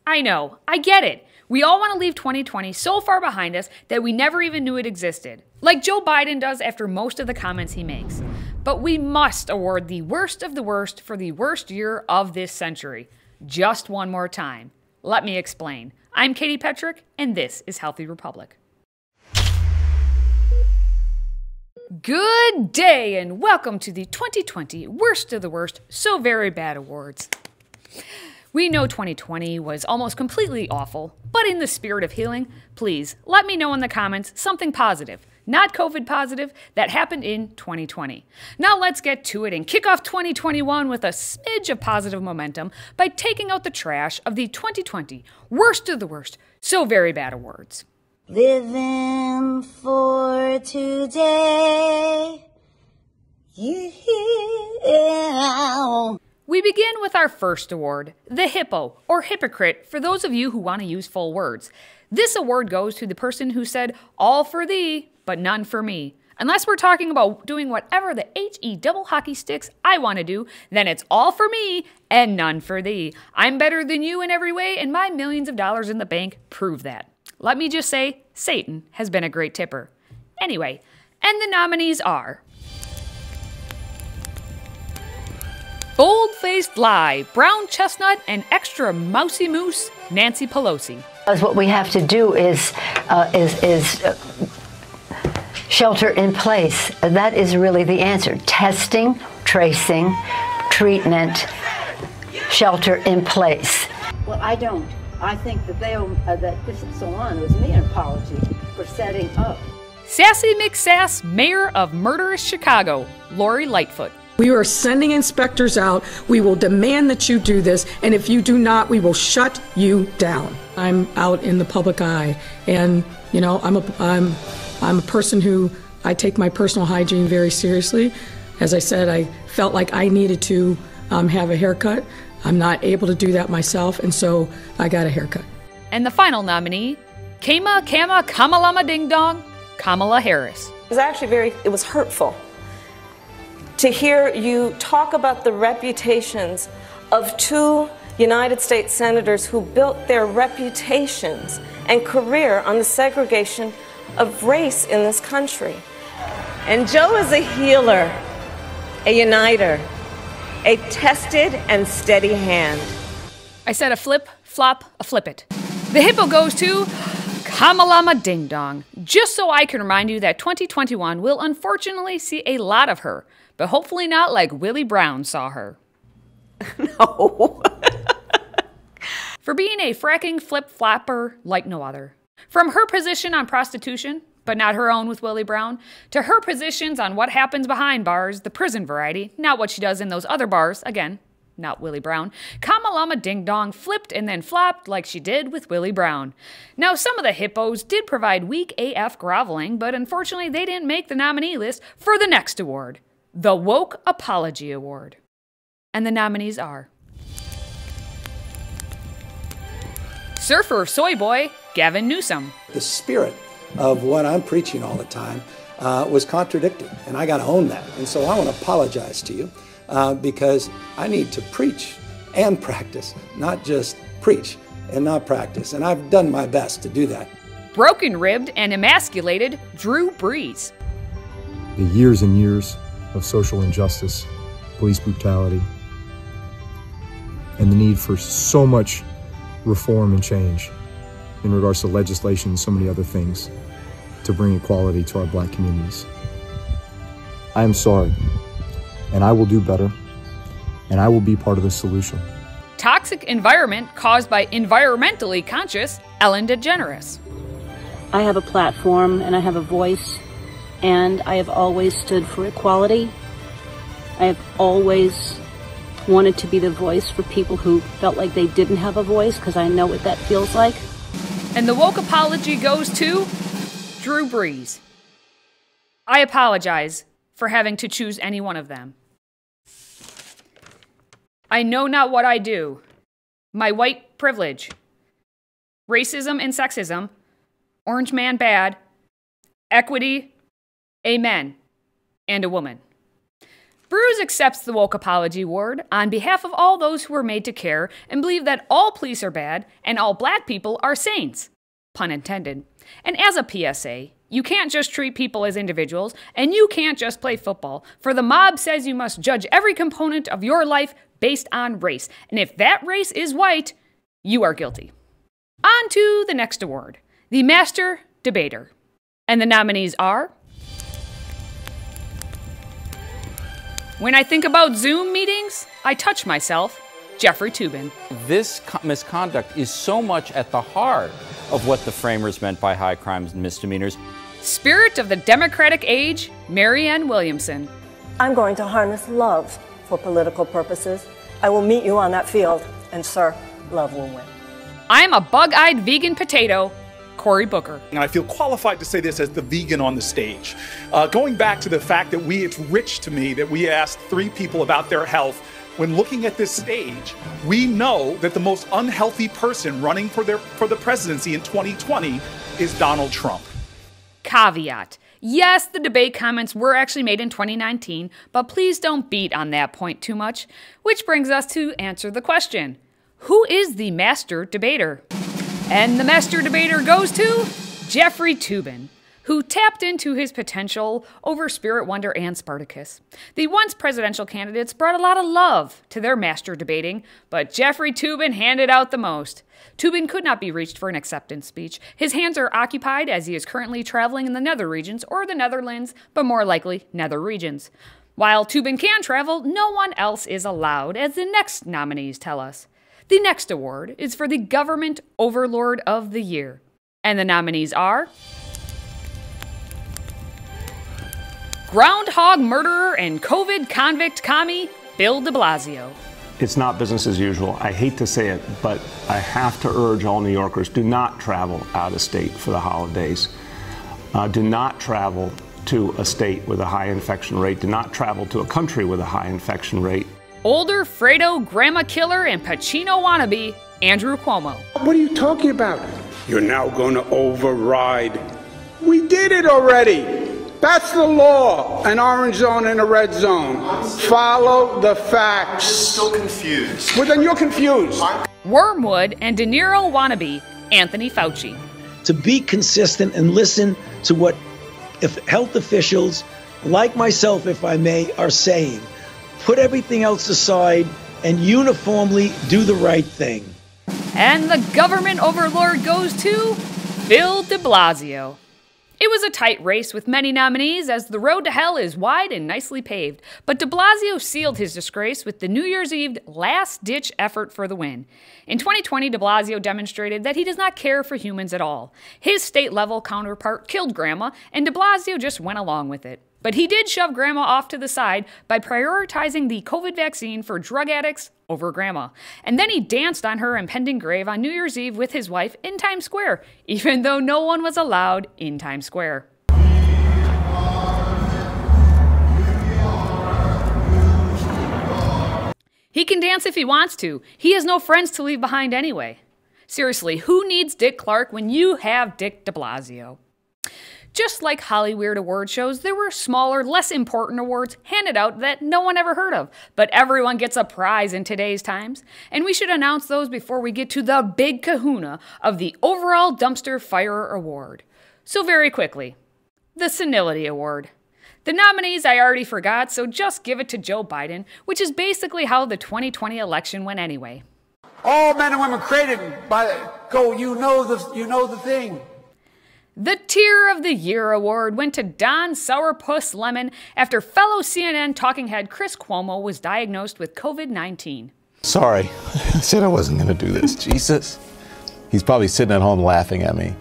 I know, I get it. We all want to leave 2020 so far behind us that we never even knew it existed, like Joe Biden does after most of the comments he makes. But we must award the worst of the worst for the worst year of this century. Just one more time. Let me explain. I'm Katie Petrick, and this is Healthy Republic. Good day, and welcome to the 2020 Worst of the Worst, So Very Bad Awards. We know 2020 was almost completely awful, but in the spirit of healing, please let me know in the comments something positive, not COVID positive, that happened in 2020. Now let's get to it and kick off 2021 with a smidge of positive momentum by taking out the trash of the 2020 Worst of the Worst, So Very Bad Awards. Living for today. Yeah. We begin with our first award, the Hippo, or Hypocrite, for those of you who want to use full words. This award goes to the person who said, all for thee, but none for me. Unless we're talking about doing whatever the H-E double hockey sticks I want to do, then it's all for me and none for thee. I'm better than you in every way, and my millions of dollars in the bank prove that. Let me just say, Satan has been a great tipper. Anyway, and the nominees are Bold-Faced Lie, Brown Chestnut, and Extra Mousy Moose, Nancy Pelosi. Because what we have to do is shelter in place. That is really the answer. Testing, tracing, treatment, shelter in place. Well, I don't. I think that that this salon owes me an apology for setting up. Sassy McSass, Mayor of Murderous Chicago, Lori Lightfoot. We are sending inspectors out. We will demand that you do this, and if you do not, we will shut you down. I'm out in the public eye, and you know, I'm a person who I take my personal hygiene very seriously. As I said, I felt like I needed to have a haircut. I'm not able to do that myself, and so I got a haircut. And the final nominee, Kama Kamalama Ding Dong, Kamala Harris. It was actually it was hurtful to hear you talk about the reputations of two United States senators who built their reputations and career on the segregation of race in this country. And Joe is a healer, a uniter, a tested and steady hand. I said a flip, flop, a flip it. The Hippo goes to Kamalama Ding Dong, just so I can remind you that 2021 will unfortunately see a lot of her, but hopefully not like Willie Brown saw her. No. For being a fracking flip-flopper like no other. From her position on prostitution, but not her own with Willie Brown, to her positions on what happens behind bars, the prison variety, not what she does in those other bars, again, not Willie Brown, Kamalama Ding Dong flipped and then flopped like she did with Willie Brown. Now, some of the hippos did provide weak AF groveling, but unfortunately they didn't make the nominee list for the next award, the Woke Apology Award. And the nominees are Surfer Soy Boy, Gavin Newsom. The spirit of what I'm preaching all the time was contradicted, and I got to own that. And so I want to apologize to you because I need to preach and practice, not just preach and not practice. And I've done my best to do that. Broken-ribbed and emasculated Drew Brees. The years and years of social injustice, police brutality, and the need for so much reform and change in regards to legislation and so many other things to bring equality to our black communities. I am sorry, and I will do better, and I will be part of the solution. Toxic environment caused by environmentally conscious Ellen DeGeneres. I have a platform and I have a voice, and I have always stood for equality. I have always wanted to be the voice for people who felt like they didn't have a voice, because I know what that feels like. And the woke apology goes to Drew Brees. I apologize for having to choose any one of them. I know not what I do. My white privilege, racism and sexism, orange man bad, equity, amen, and a woman. Bruce accepts the Woke Apology Award on behalf of all those who were made to care and believe that all police are bad and all black people are saints. Pun intended. And as a PSA, you can't just treat people as individuals, and you can't just play football, for the mob says you must judge every component of your life based on race. And if that race is white, you are guilty. On to the next award, the Master Debater. And the nominees are... When I think about Zoom meetings, I touch myself, Jeffrey Toobin. This misconduct is so much at the heart of what the framers meant by high crimes and misdemeanors. Spirit of the Democratic Age, Marianne Williamson. I'm going to harness love for political purposes. I will meet you on that field, and sir, love will win. I'm a bug-eyed vegan potato, Cory Booker. And I feel qualified to say this as the vegan on the stage. Going back to the fact that it's rich to me that we asked 3 people about their health. When looking at this stage, we know that the most unhealthy person running for the presidency in 2020 is Donald Trump. Caveat. Yes, the debate comments were actually made in 2019, but please don't beat on that point too much. Which brings us to answer the question. Who is the Master Debater? And the Master Debater goes to Jeffrey Toobin, who tapped into his potential over Spirit Wonder and Spartacus. The once presidential candidates brought a lot of love to their master debating, but Jeffrey Toobin handed out the most. Toobin could not be reached for an acceptance speech. His hands are occupied as he is currently traveling in the nether regions or the Netherlands, but more likely nether regions. While Toobin can travel, no one else is allowed, as the next nominees tell us. The next award is for the Government Overlord of the Year. And the nominees are... Groundhog murderer and COVID convict commie, Bill de Blasio. It's not business as usual. I hate to say it, but I have to urge all New Yorkers, do not travel out of state for the holidays. Do not travel to a state with a high infection rate. Do not travel to a country with a high infection rate. Older Fredo grandma killer and Pacino wannabe, Andrew Cuomo. What are you talking about? You're now going to override. We did it already. That's the law. An orange zone and a red zone. Follow the facts. I'm still confused. Well, then you're confused. Wormwood and De Niro wannabe, Anthony Fauci. To be consistent and listen to what health officials, like myself, if I may, are saying. Put everything else aside and uniformly do the right thing. And the government overlord goes to Bill de Blasio. It was a tight race with many nominees, as the road to hell is wide and nicely paved. But de Blasio sealed his disgrace with the New Year's Eve last-ditch effort for the win. In 2020, de Blasio demonstrated that he does not care for humans at all. His state-level counterpart killed Grandma, and de Blasio just went along with it. But he did shove Grandma off to the side by prioritizing the COVID vaccine for drug addicts over Grandma. And then he danced on her impending grave on New Year's Eve with his wife in Times Square, even though no one was allowed in Times Square. He can dance if he wants to. He has no friends to leave behind anyway. Seriously, who needs Dick Clark when you have Dick de Blasio? Just like Hollyweird award shows, there were smaller, less important awards handed out that no one ever heard of. But everyone gets a prize in today's times. And we should announce those before we get to the big kahuna of the Overall Dumpster Fire Award. So very quickly, the Senility Award. The nominees I already forgot, so just give it to Joe Biden, which is basically how the 2020 election went anyway. All men and women created by you know the thing. The Tear of the Year award went to Don Sourpuss Lemon after fellow CNN talking head Chris Cuomo was diagnosed with COVID-19. Sorry, I said I wasn't going to do this. Jesus. He's probably sitting at home laughing at me.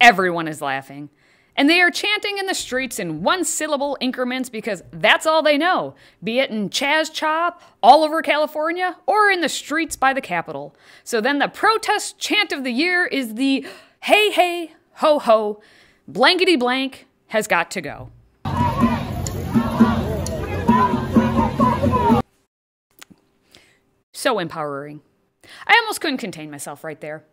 Everyone is laughing. And they are chanting in the streets in one-syllable increments because that's all they know, be it in Chaz Chop, all over California, or in the streets by the Capitol. So then the protest chant of the year is the hey, hey, ho, ho, blankety blank has got to go. So empowering. I almost couldn't contain myself right there.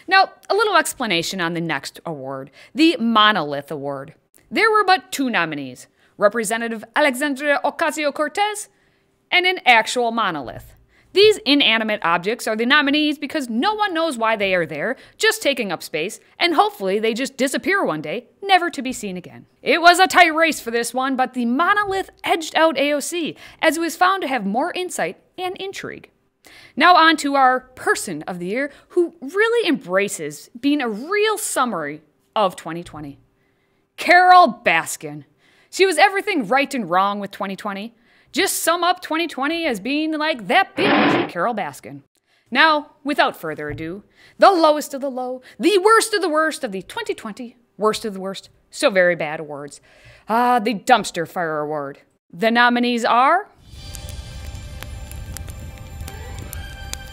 Now, a little explanation on the next award, the Monolith Award. There were but 2 nominees, Representative Alexandria Ocasio-Cortez, and an actual monolith. These inanimate objects are the nominees because no one knows why they are there, just taking up space, and hopefully they just disappear one day, never to be seen again. It was a tight race for this one, but the monolith edged out AOC, as it was found to have more insight and intrigue. Now on to our Person of the Year, who really embraces being a real summary of 2020. Carol Baskin. She was everything right and wrong with 2020. Just sum up 2020 as being like that bitch, Carol Baskin. Now, without further ado, the lowest of the low, the worst of the 2020 worst of the worst, so very bad awards. The Dumpster Fire Award. The nominees are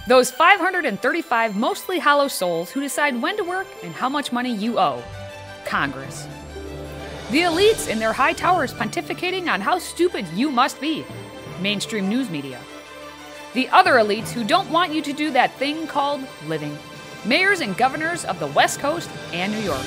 those 535 mostly hollow souls who decide when to work and how much money you owe. Congress. The elites in their high towers pontificating on how stupid you must be. Mainstream news media. The other elites who don't want you to do that thing called living. Mayors and governors of the West Coast and New York.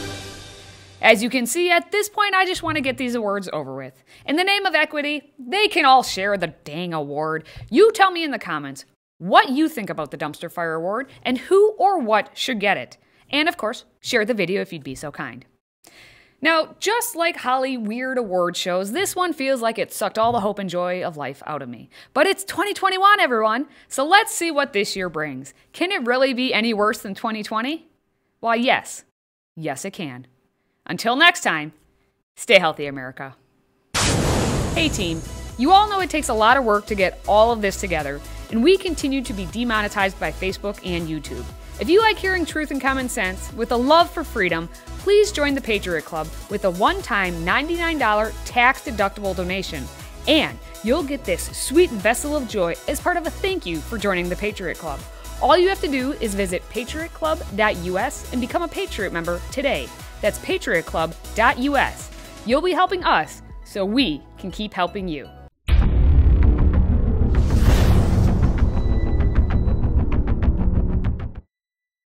As you can see, at this point, I just want to get these awards over with. In the name of equity, they can all share the dang award. You tell me in the comments what you think about the Dumpster Fire Award and who or what should get it. And of course, share the video if you'd be so kind. Now, just like Holly weird award shows, this one feels like it sucked all the hope and joy of life out of me. But it's 2021, everyone, so let's see what this year brings. Can it really be any worse than 2020? Why, yes. Yes, it can. Until next time, stay healthy, America. Hey team, you all know it takes a lot of work to get all of this together, and we continue to be demonetized by Facebook and YouTube. If you like hearing truth and common sense with a love for freedom, please join the Patriot Club with a one-time $99 tax-deductible donation, and you'll get this sweet vessel of joy as part of a thank you for joining the Patriot Club. All you have to do is visit patriotclub.us and become a Patriot member today. That's patriotclub.us. You'll be helping us so we can keep helping you.